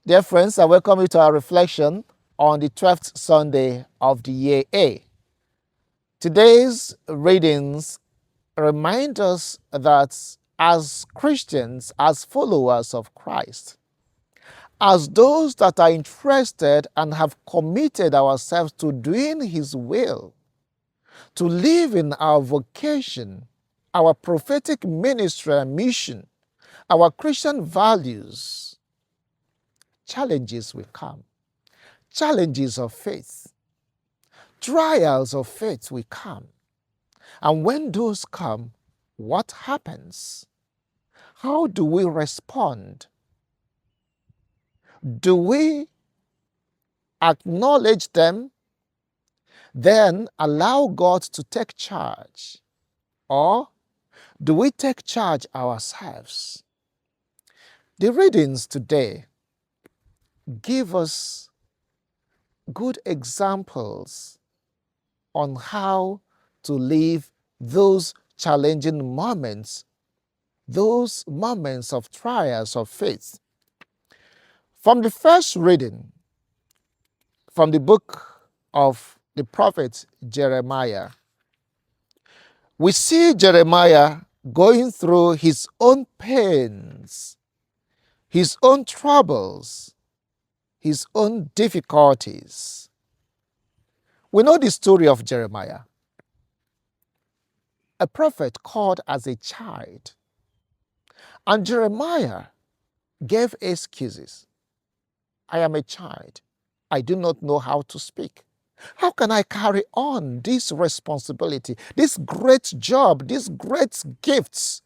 Dear friends, I welcome you to our reflection on the 12th Sunday of the year A. Today's readings remind us that as Christians, as followers of Christ, as those that are interested and have committed ourselves to doing His will, to live in our vocation, our prophetic ministry and mission, our Christian values, challenges will come. Challenges of faith, trials of faith will come. And when those come, what happens? How do we respond? Do we acknowledge them, then allow God to take charge? Or do we take charge ourselves? The readings today give us good examples on how to live those challenging moments, those moments of trials of faith. From the first reading, from the book of the prophet Jeremiah, we see Jeremiah going through his own pains, his own troubles, his own difficulties. We know the story of Jeremiah, a prophet called as a child. And Jeremiah gave excuses. I am a child. I do not know how to speak. How can I carry on this responsibility, this great job, these great gifts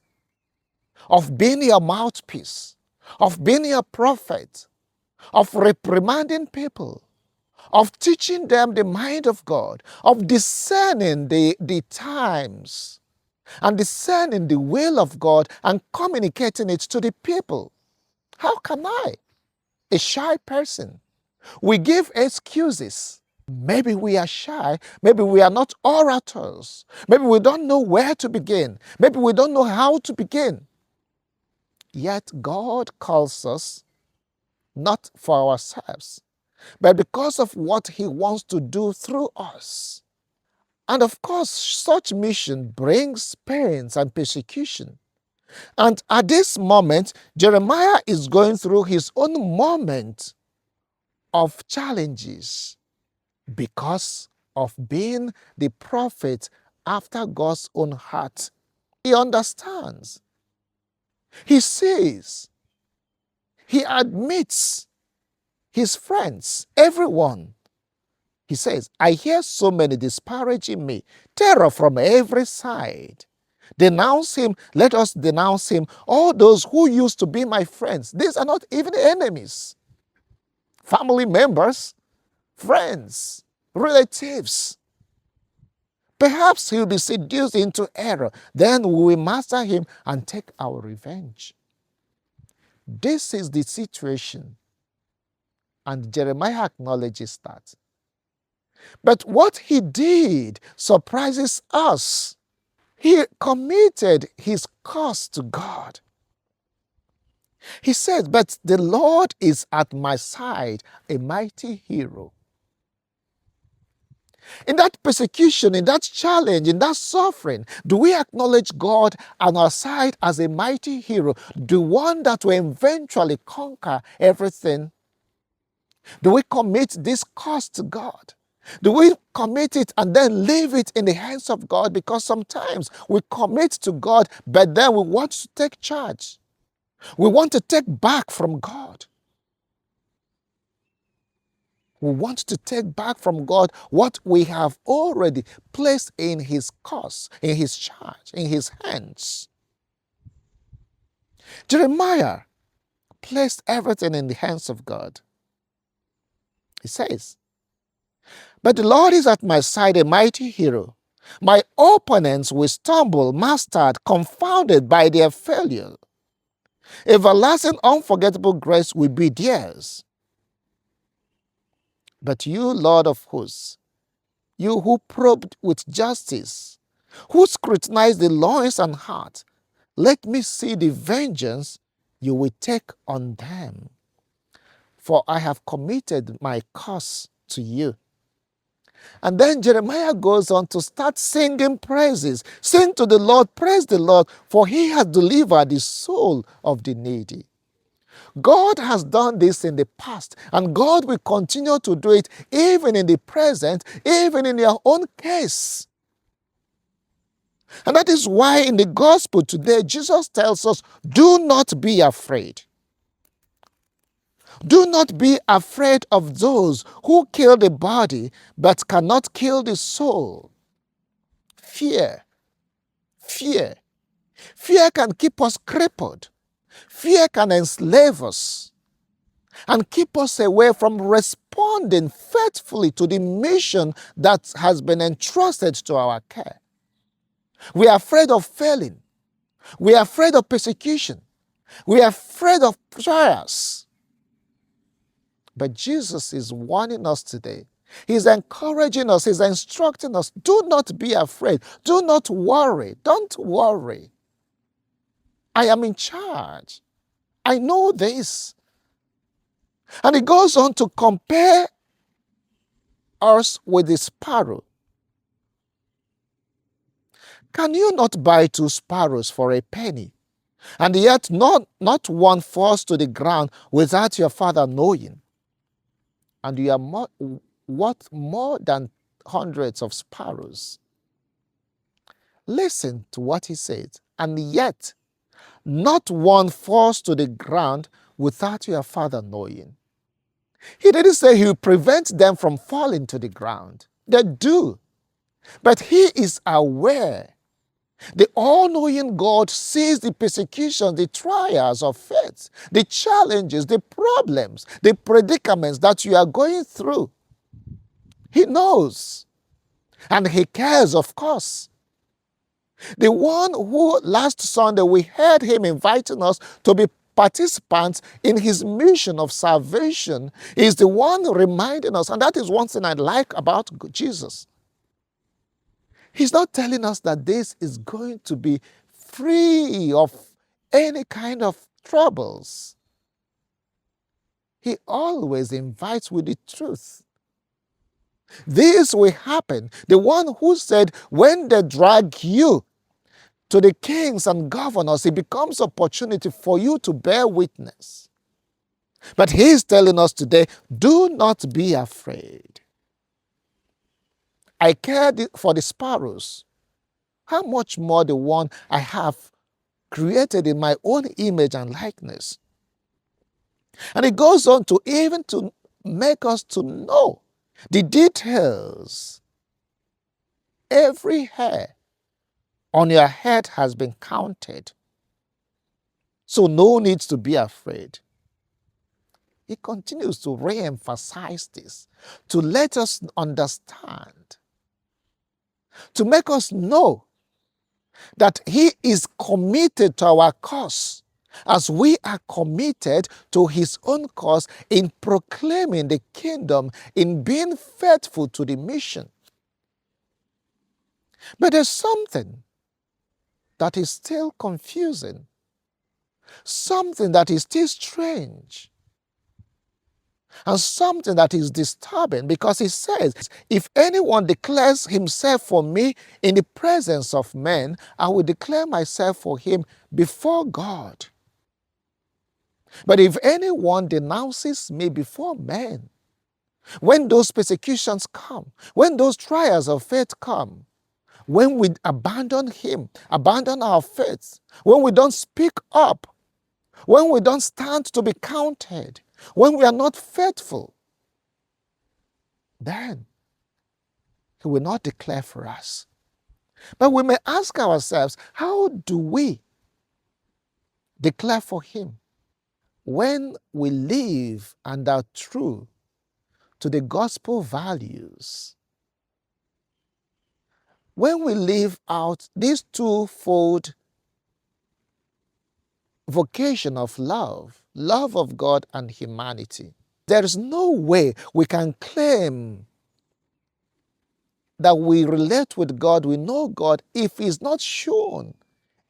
of being your mouthpiece, of being your prophet, of reprimanding people, of teaching them the mind of God, of discerning the times and discerning the will of God and communicating it to the people? How can I, a shy person? We give excuses. Maybe we are shy. Maybe we are not orators. Maybe we don't know where to begin. Maybe we don't know how to begin. Yet God calls us not for ourselves, but because of what He wants to do through us. And of course, such mission brings pains and persecution. And at this moment, Jeremiah is going through his own moment of challenges because of being the prophet after God's own heart. He understands. He sees. He admits his friends, everyone. He says, I hear so many disparaging me, terror from every side. Denounce him, let us denounce him. All those who used to be my friends, these are not even enemies. Family members, friends, relatives. Perhaps he'll be seduced into error. Then we will master him and take our revenge. This is the situation. And Jeremiah acknowledges that. But what he did surprises us. He committed his cause to God. He said, but the Lord is at my side, a mighty hero. In that persecution, in that challenge, in that suffering, do we acknowledge God on our side as a mighty hero, the one that will eventually conquer everything? Do we commit this cause to God? Do we commit it and then leave it in the hands of God? Because sometimes we commit to God, but then we want to take charge. We want to take back from God. We want to take back from God what we have already placed in His cause, in His charge, in His hands. Jeremiah placed everything in the hands of God. He says, but the Lord is at my side, a mighty hero. My opponents will stumble, mastered, confounded by their failure. Everlasting, unforgettable grace will be theirs. But you, Lord of hosts, you who probed with justice, who scrutinize the loins and heart, let me see the vengeance you will take on them. for I have committed my cause to you. And then Jeremiah goes on to start singing praises. Sing to the Lord, praise the Lord, for he has delivered the soul of the needy. God has done this in the past, and God will continue to do it even in the present, even in your own case. And that is why in the gospel today, Jesus tells us, do not be afraid. Do not be afraid of those who kill the body but cannot kill the soul. Fear. Fear. Fear can keep us crippled. Fear can enslave us and keep us away from responding faithfully to the mission that has been entrusted to our care. We are afraid of failing. We are afraid of persecution. We are afraid of trials. But Jesus is warning us today. He's encouraging us. He's instructing us. Do not be afraid. Do not worry. Don't worry. I am in charge. I know this. And he goes on to compare us with the sparrow. Can you not buy 2 sparrows for a penny, and yet not one falls to the ground without your Father knowing? And you are worth more than hundreds of sparrows. Listen to what he says. And yet not one falls to the ground without your Father knowing. He didn't say he will prevent them from falling to the ground. They do. But he is aware. The all-knowing God sees the persecutions, the trials of faith, the challenges, the problems, the predicaments that you are going through. He knows. And he cares, of course. The one who last Sunday we heard him inviting us to be participants in his mission of salvation is the one reminding us, and that is one thing I like about Jesus. He's not telling us that this is going to be free of any kind of troubles. He always invites with the truth. This will happen. The one who said, when they drag you to the kings and governors, it becomes opportunity for you to bear witness. But he's telling us today, do not be afraid. I cared for the sparrows. How much more the one I have created in my own image and likeness? And it goes on to even to make us to know the details. Every hair on your head has been counted. So no need to be afraid. He continues to re-emphasize this, to let us understand, to make us know that he is committed to our cause as we are committed to his own cause in proclaiming the kingdom, in being faithful to the mission. But there's something that is still confusing, something that is still strange, and something that is disturbing, because he says, if anyone declares himself for me in the presence of men, I will declare myself for him before God. But if anyone denounces me before men, when those persecutions come, when those trials of faith come, when we abandon him, abandon our faith, when we don't speak up, when we don't stand to be counted, when we are not faithful, then he will not declare for us. But we may ask ourselves, how do we declare for him? When we live and are true to the gospel values, when we live out this twofold vocation of love, love of God and humanity, there is no way we can claim that we relate with God, we know God, if He's not shown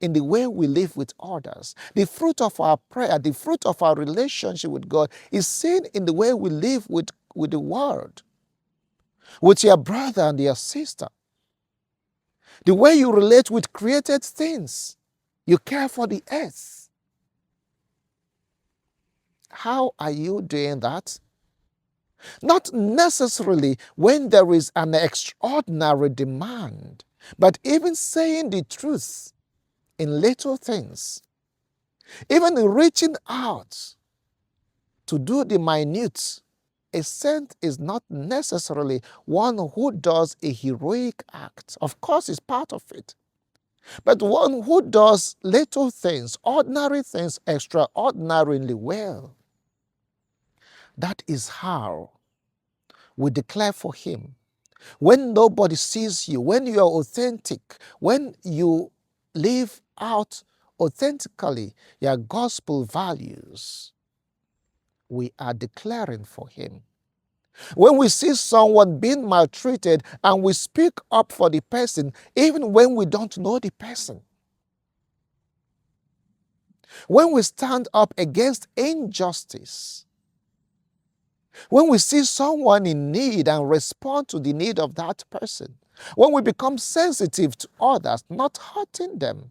in the way we live with others. The fruit of our prayer, the fruit of our relationship with God is seen in the way we live with the world, with your brother and your sister. The way you relate with created things. You care for the earth. How are you doing that? Not necessarily when there is an extraordinary demand, but even saying the truth in little things, even reaching out to do the minute. A saint is not necessarily one who does a heroic act. Of course, it's part of it. But one who does little things, ordinary things, extraordinarily well. That is how we declare for him. When nobody sees you, when you are authentic, when you live out authentically your gospel values, we are declaring for him. When we see someone being maltreated and we speak up for the person, even when we don't know the person. When we stand up against injustice, when we see someone in need and respond to the need of that person, when we become sensitive to others, not hurting them,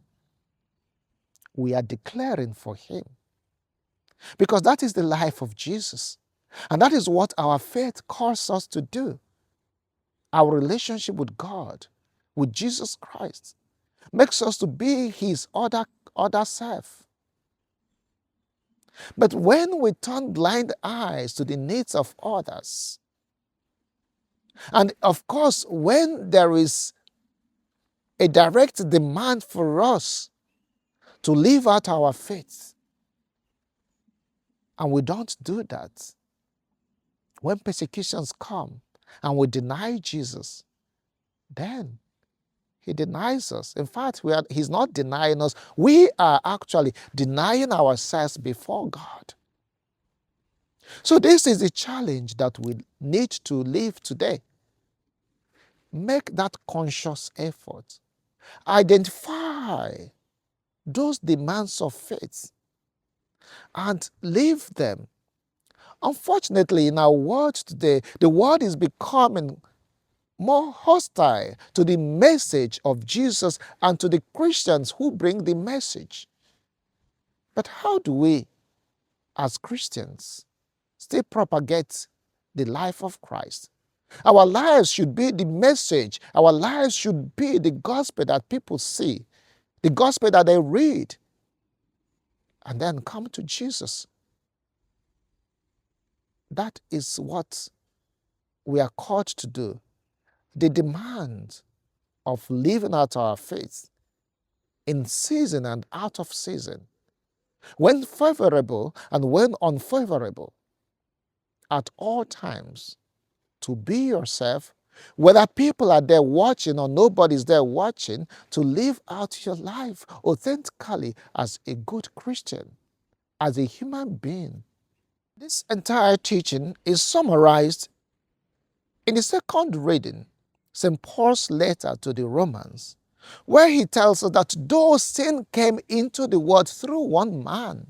we are declaring for him. Because that is the life of Jesus. And that is what our faith calls us to do. Our relationship with God, with Jesus Christ, makes us to be his other self. But when we turn blind eyes to the needs of others, and of course, when there is a direct demand for us to live out our faith, and we don't do that, when persecutions come and we deny Jesus, then he denies us. In fact, he's not denying us. We are actually denying ourselves before God. So this is the challenge that we need to live today. Make that conscious effort. Identify those demands of faith and live them. Unfortunately, in our world today, the world is becoming more hostile to the message of Jesus and to the Christians who bring the message. But how do we, as Christians, still propagate the life of Christ? Our lives should be the message. Our lives should be the gospel that people see, the gospel that they read, and then come to Jesus. That is what we are called to do. The demand of living out our faith in season and out of season, when favorable and when unfavorable, at all times, to be yourself, whether people are there watching or nobody's there watching, to live out your life authentically as a good Christian, as a human being. This entire teaching is summarized in the second reading, St. Paul's letter to the Romans, where he tells us that though sin came into the world through one man,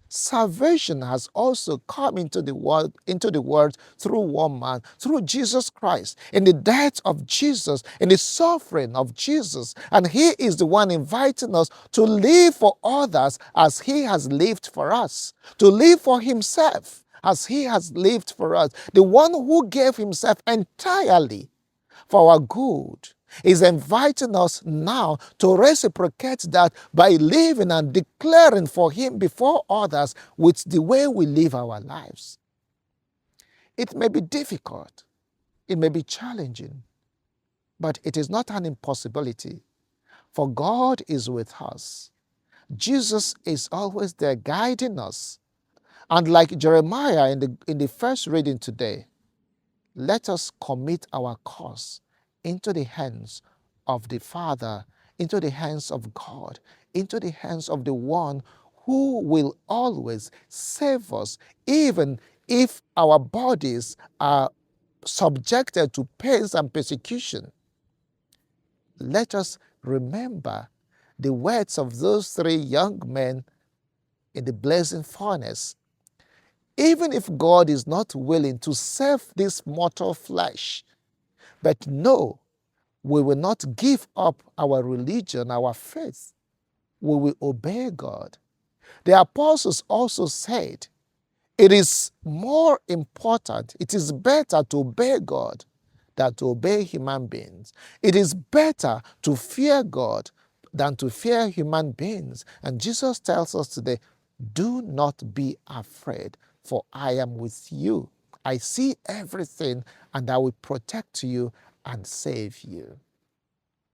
salvation has also come into the world through one man, through Jesus Christ, in the death of Jesus, in the suffering of Jesus. And he is the one inviting us to live for others as he has lived for us, to live for himself as he has lived for us. The one who gave himself entirely for our good is inviting us now to reciprocate that by living and declaring for him before others with the way we live our lives. It may be difficult, it may be challenging, but it is not an impossibility, for God is with us. Jesus is always there guiding us. And like Jeremiah in the first reading today, let us commit our cause into the hands of the Father, into the hands of God, into the hands of the one who will always save us, even if our bodies are subjected to pains and persecution. Let us remember the words of those three young men in the blazing furnace. Even if God is not willing to save this mortal flesh, but no, we will not give up our religion, our faith. We will obey God. The apostles also said, it is more important, it is better to obey God than to obey human beings. It is better to fear God than to fear human beings. And Jesus tells us today, do not be afraid, for I am with you. I see everything, and I will protect you and save you.